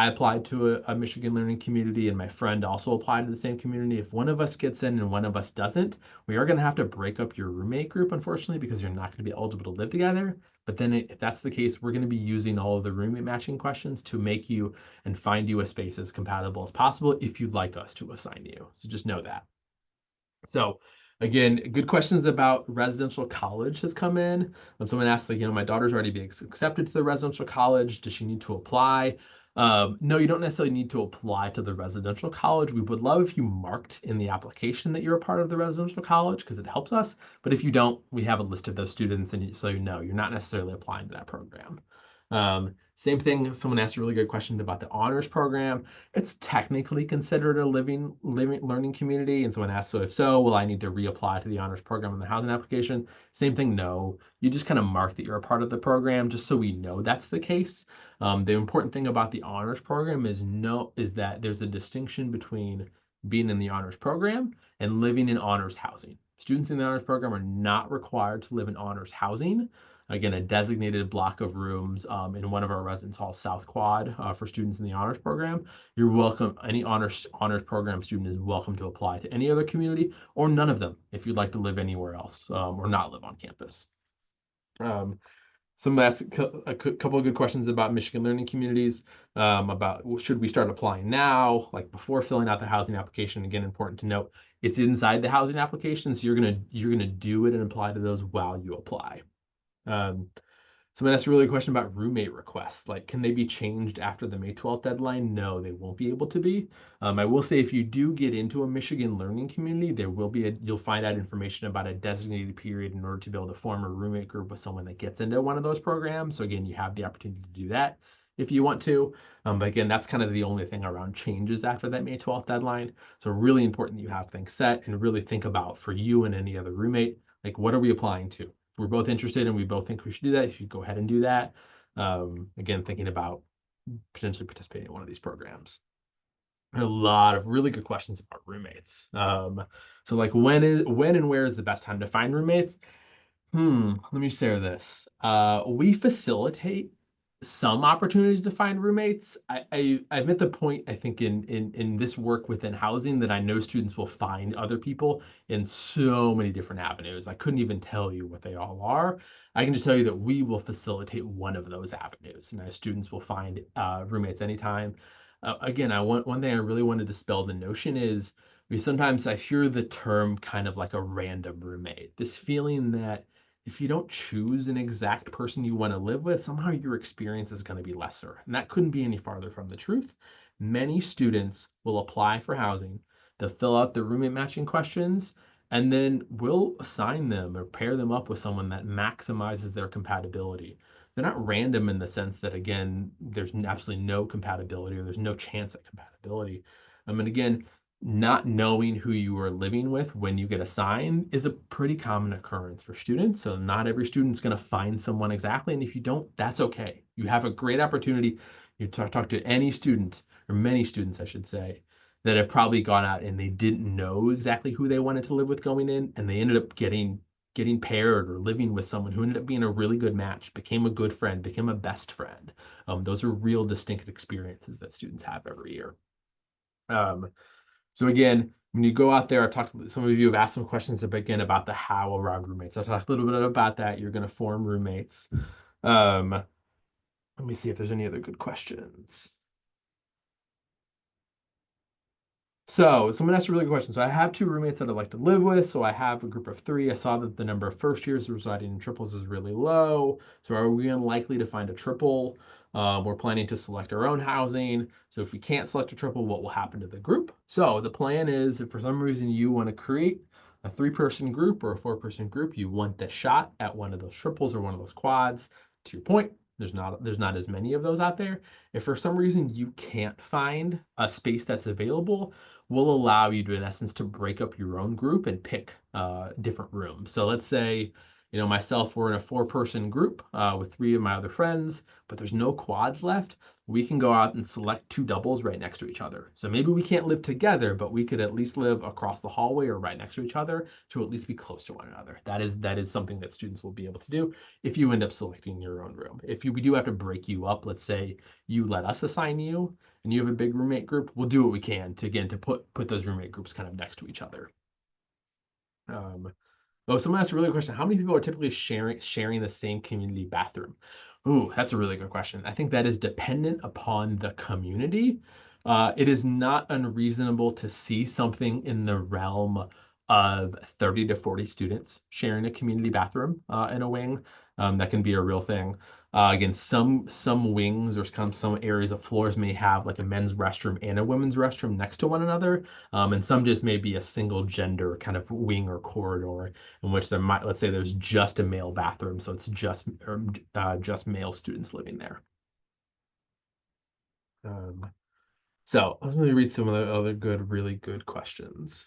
applied to a Michigan learning community and my friend also applied to the same community. If one of us gets in and one of us doesn't, we are going to have to break up your roommate group, unfortunately, because you're not going to be eligible to live together. But then if that's the case, we're going to be using all of the roommate matching questions to make you and find you a space as compatible as possible if you'd like us to assign you. So just know that. So again, good questions about residential college has come in. Someone asked, like, my daughter's already being accepted to the residential college. Does she need to apply? No, you don't necessarily need to apply to the residential college. We would love if you marked in the application that you're a part of the residential college because it helps us. But if you don't, we have a list of those students, and so you're not necessarily applying to that program. Same thing, someone asked a really good question about the honors program. It's technically considered a living learning community. And someone asked, so if so, will I need to reapply to the honors program in the housing application? Same thing, no. You just kind of mark that you're a part of the program just so we know that's the case. The important thing about the honors program is that there's a distinction between being in the honors program, and living in honors housing. Students in the honors program are not required to live in honors housing. Again, a designated block of rooms in one of our residence halls, South Quad, for students in the honors program. You're welcome. Any honors program student is welcome to apply to any other community or none of them if you'd like to live anywhere else or not live on campus. Some asked a couple of good questions about Michigan learning communities, about should we start applying now, like before filling out the housing application. Again, important to note, it's inside the housing application, so you're gonna do it and apply to those while you apply. Someone asked a really good question about roommate requests. Like, can they be changed after the May 12th deadline? No, they won't be able to be. I will say if you do get into a Michigan learning community, there will be you'll find out information about a designated period in order to be able to form a roommate group with someone that gets into one of those programs. So again, you have the opportunity to do that if you want to. But again, that's kind of the only thing around changes after that May 12th deadline. So really important that you have things set and really think about for you and any other roommate, like what are we applying to? We're both interested and we both think we should do that, you should go ahead and do that. Again, thinking about potentially participating in one of these programs. A lot of really good questions about roommates. So like when and where is the best time to find roommates? Let me share this. We facilitate some opportunities to find roommates. I'm at the point, I think, in this work within housing that I know students will find other people in so many different avenues. I couldn't even tell you what they all are. I can just tell you that we will facilitate one of those avenues, and our students will find roommates anytime. Again, one thing I really want to dispel the notion is sometimes I hear the term kind of like a random roommate. This feeling that if you don't choose an exact person you want to live with, somehow your experience is going to be lesser. And that couldn't be any farther from the truth. Many students will apply for housing, they'll fill out the roommate matching questions, and then we'll assign them or pair them up with someone that maximizes their compatibility. They're not random in the sense that, again, there's absolutely no compatibility or there's no chance at compatibility. And again, not knowing who you are living with when you get assigned is a pretty common occurrence for students. So not every student's going to find someone exactly. And if you don't, that's okay. You have a great opportunity. You talk to any student, or many students, I should say, that have probably gone out and they didn't know exactly who they wanted to live with going in, and they ended up getting paired or living with someone who ended up being a really good match, became a good friend, became a best friend. Those are real distinct experiences that students have every year. So again, when you go out there, I've talked, some of you have asked some questions again about the how around roommates. I've talked a little bit about that. You're going to form roommates. Let me see if there's any other good questions. So someone asked a really good question. So I have two roommates that I like to live with. So I have a group of three. I saw that the number of first years residing in triples is really low. So are we unlikely to find a triple? We're planning to select our own housing. So if we can't select a triple, what will happen to the group? So the plan is if for some reason you want to create a 3-person group or a 4-person group, you want the shot at one of those triples or one of those quads. To your point, there's not as many of those out there. If for some reason you can't find a space that's available, will allow you to, in essence, to break up your own group and pick different rooms. So let's say, myself, we're in a 4-person group with 3 of my other friends, but there's no quads left. We can go out and select 2 doubles right next to each other. So maybe we can't live together, but we could at least live across the hallway or right next to each other to at least be close to one another. That is something that students will be able to do if you end up selecting your own room. We do have to break you up, let's say you let us assign you, and you have a big roommate group, we'll do what we can to, again, to put those roommate groups kind of next to each other. Someone asked a really good question. How many people are typically sharing the same community bathroom? Ooh, that's a really good question. I think that is dependent upon the community. It is not unreasonable to see something in the realm of 30 to 40 students sharing a community bathroom in a wing. That can be a real thing. Again, some wings or some areas of floors may have like a men's restroom and a women's restroom next to one another, and some just may be a single gender kind of wing or corridor in which there might, let's say, there's just a male bathroom, so it's just male students living there. So let me read some of the other really good questions.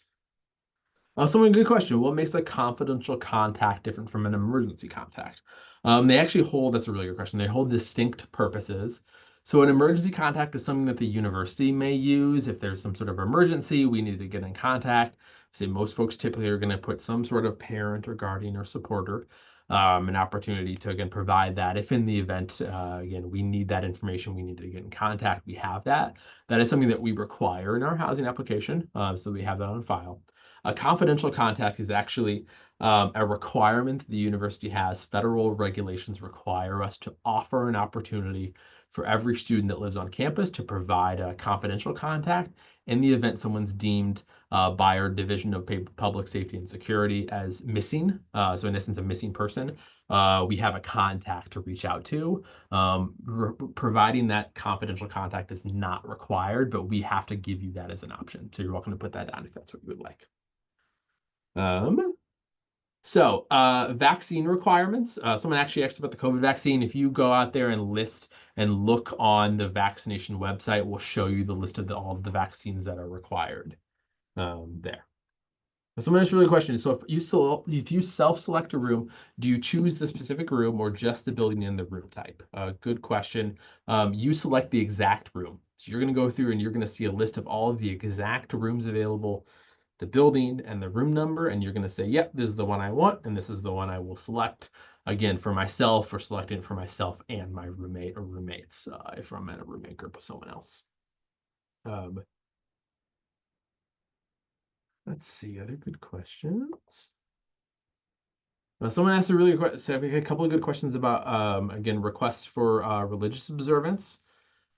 Someone, good question. What makes a confidential contact different from an emergency contact? They actually hold, that's a really good question. They hold distinct purposes. So an emergency contact is something that the university may use if there's some sort of emergency, we need to get in contact. Say most folks typically are going to put some sort of parent or guardian or supporter, an opportunity to again provide that if in the event again we need that information, we need to get in contact. We have that. That is something that we require in our housing application, so we have that on file. A confidential contact is actually a requirement that the university has. Federal regulations require us to offer an opportunity for every student that lives on campus to provide a confidential contact in the event someone's deemed by our Division of Public Safety and Security as missing. So in essence, a missing person. We have a contact to reach out to. Providing that confidential contact is not required, but we have to give you that as an option. So you're welcome to put that down if that's what you would like. Vaccine requirements. Someone actually asked about the COVID vaccine. If you go out there and list and look on the vaccination website, we'll show you the list of all of the vaccines that are required there. Someone asked a really question. So if you self-select a room, do you choose the specific room or just the building and the room type? Good question. You select the exact room. So you're going to go through and you're going to see a list of all of the exact rooms available, the building and the room number, and you're going to say, yep, this is the one I want, and this is the one I will select. Again, for myself, or selecting it for myself and my roommate or roommates, if I'm in a roommate group with someone else. Let's see, other good questions. Someone asked a couple of good questions about, again, requests for religious observance.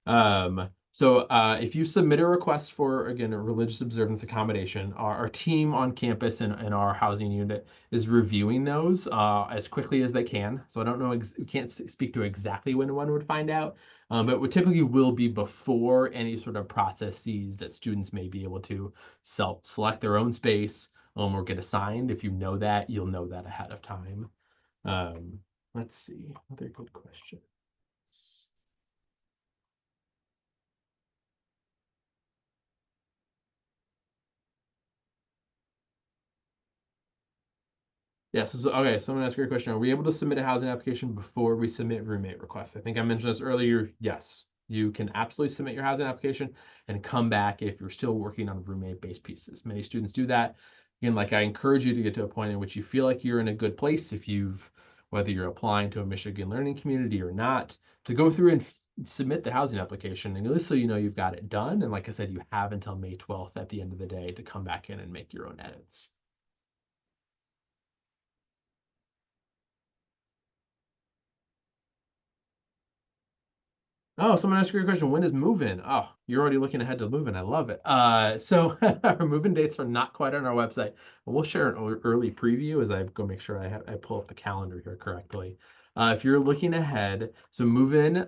If you submit a request for, again, a religious observance accommodation, our team on campus and our housing unit is reviewing those as quickly as they can. So I don't know, we can't speak to exactly when one would find out, but it typically will be before any sort of processes that students may be able to select their own space or get assigned. If you know that, you'll know that ahead of time. Let's see, another good question. Yeah, okay, someone asked a great question. Are we able to submit a housing application before we submit roommate requests? I think I mentioned this earlier. Yes, you can absolutely submit your housing application and come back if you're still working on roommate-based pieces. Many students do that. Again, like I encourage you to get to a point in which you feel like you're in a good place if whether you're applying to a Michigan learning community or not, to go through and submit the housing application. And at least so you know you've got it done. And like I said, you have until May 12th at the end of the day to come back in and make your own edits. Oh, someone asked a great question. When is move-in? Oh, you're already looking ahead to move-in. I love it. Our move-in dates are not quite on our website, but we'll share an early preview as I go make sure I pull up the calendar here correctly. If you're looking ahead, so move-in,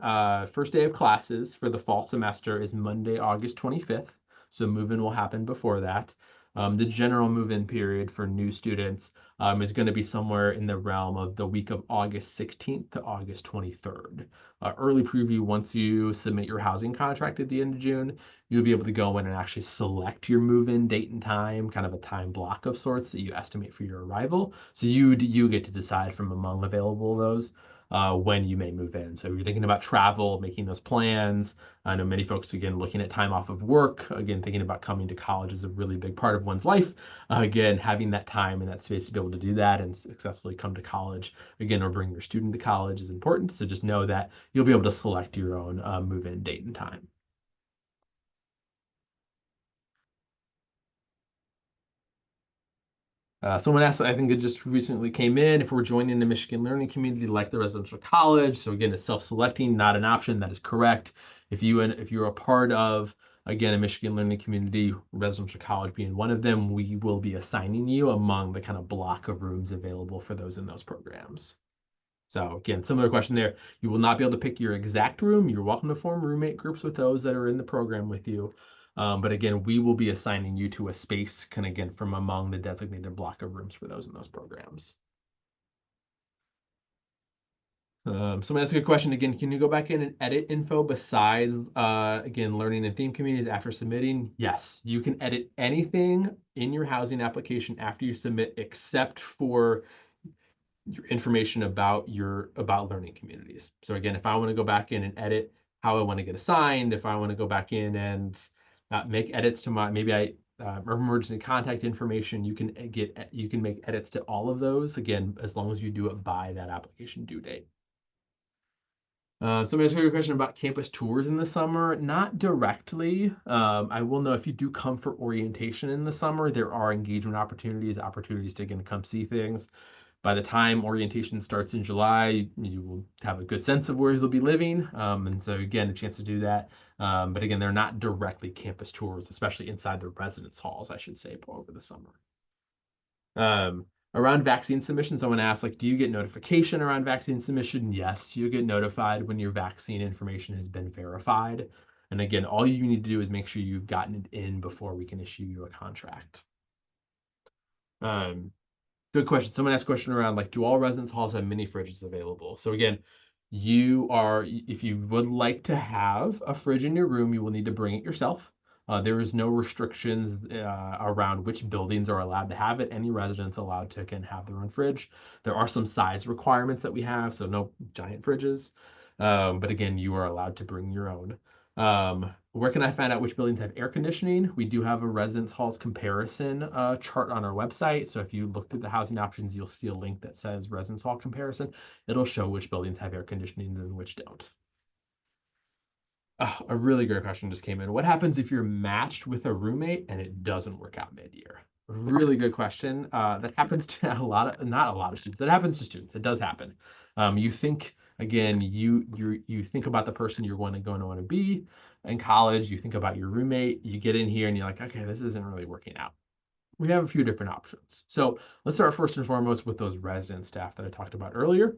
first day of classes for the fall semester is Monday, August 25th. So move-in will happen before that. The general move-in period for new students is going to be somewhere in the realm of the week of August 16th to August 23rd. Early preview, once you submit your housing contract at the end of June, you'll be able to go in and actually select your move-in date and time, kind of a time block of sorts that you estimate for your arrival. So you get to decide from among available those when you may move in. So if you're thinking about travel, making those plans, I know many folks, again, looking at time off of work, again, thinking about coming to college is a really big part of one's life. Again, having that time and that space to be able to do that and successfully come to college, again, or bring your student to college is important. So just know that you'll be able to select your own move-in date and time. Someone asked, I think it just recently came in, if we're joining the Michigan learning community like the residential college. So again, it's self-selecting, not an option. That is correct. If you're a part of, again, a Michigan learning community, residential college being one of them, we will be assigning you among the kind of block of rooms available for those in those programs. So again, similar question there. You will not be able to pick your exact room. You're welcome to form roommate groups with those that are in the program with you. But again, we will be assigning you to a space, kind of again, from among the designated block of rooms for those in those programs. Someone asked a good question again. Can you go back in and edit info besides, again, learning and theme communities after submitting? Yes, you can edit anything in your housing application after you submit, except for your information about learning communities. So again, if I want to go back in and edit how I want to get assigned, if I want to go back in and make edits to maybe emergency contact information. You can make edits to all of those, again, as long as you do it by that application due date. Somebody asked a question about campus tours in the summer. Not directly. I will know if you do come for orientation in the summer, there are engagement opportunities to again come see things. By the time orientation starts in July, you will have a good sense of where you'll be living. And so again, a chance to do that. But again, they're not directly campus tours, especially inside the residence halls, I should say, over the summer. Around vaccine submission, someone asked, like, do you get notification around vaccine submission? Yes, you get notified when your vaccine information has been verified. And again, all you need to do is make sure you've gotten it in before we can issue you a contract. Good question. Someone asked a question around, like, do all residence halls have mini fridges available? So again, if you would like to have a fridge in your room, you will need to bring it yourself. There is no restrictions around which buildings are allowed to have it. Any resident's allowed to can have their own fridge. There are some size requirements that we have, so no giant fridges. But again, you are allowed to bring your own. Where can I find out which buildings have air conditioning? We do have a residence halls comparison chart on our website. So if you look through the housing options, you'll see a link that says residence hall comparison. It'll show which buildings have air conditioning and which don't. Oh, a really great question just came in. What happens if you're matched with a roommate and it doesn't work out mid-year? Really good question. That happens to not a lot of students. That happens to students. It does happen. You think again, you think about the person you're going to want to be in college. You think about your roommate. You get in here and you're like, okay, this isn't really working out. We have a few different options. So let's start first and foremost with those resident staff that I talked about earlier.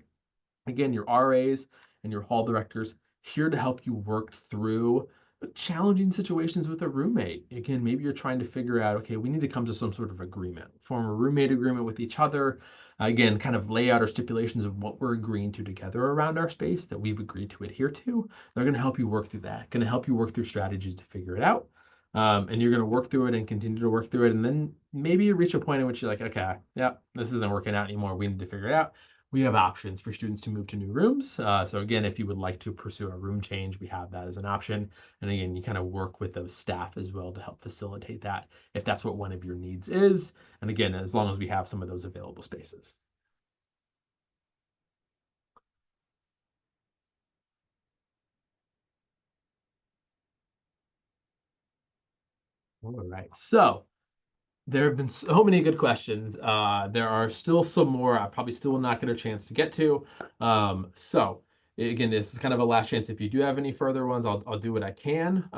Again, your RAs and your hall directors here to help you work through challenging situations with a roommate. Again, maybe you're trying to figure out, okay, we need to come to some sort of agreement, form a roommate agreement with each other. Again, kind of lay out our stipulations of what we're agreeing to together around our space that we've agreed to adhere to. They're going to help you work through that, going to help you work through strategies to figure it out. And you're going to work through it and continue to work through it. And then maybe you reach a point in which you're like, okay, yeah, this isn't working out anymore. We need to figure it out. We have options for students to move to new rooms. So again, if you would like to pursue a room change, we have that as an option. And again, you kind of work with those staff as well to help facilitate that if that's what one of your needs is. And again, as long as we have some of those available spaces. All right. So there have been so many good questions. There are still some more I probably still will not get a chance to get to. So again, this is kind of a last chance. If you do have any further ones, I'll do what I can.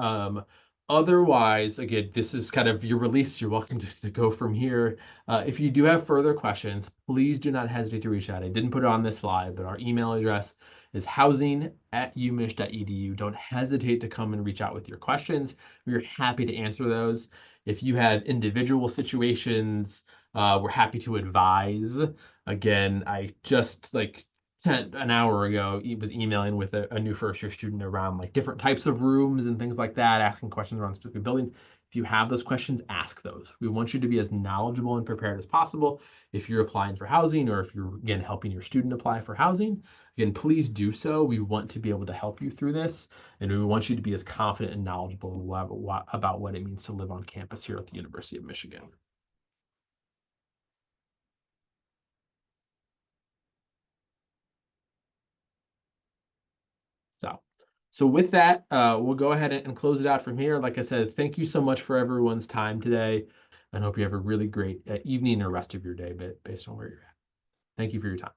Otherwise, again, this is kind of your release. You're welcome to go from here. If you do have further questions, please do not hesitate to reach out. I didn't put it on this slide, but our email address is housing@umich.edu. Don't hesitate to come and reach out with your questions. We're happy to answer those. If you have individual situations, we're happy to advise. Again, I just like an hour ago was emailing with a new first year student around like different types of rooms and things like that, asking questions around specific buildings. If you have those questions, ask those. We want you to be as knowledgeable and prepared as possible. If you're applying for housing or if you're, again, helping your student apply for housing, again, please do so. We want to be able to help you through this, and we want you to be as confident and knowledgeable about what it means to live on campus here at the University of Michigan. So with that, we'll go ahead and close it out from here. Like I said, thank you so much for everyone's time today, and hope you have a really great evening or rest of your day based on where you're at. Thank you for your time.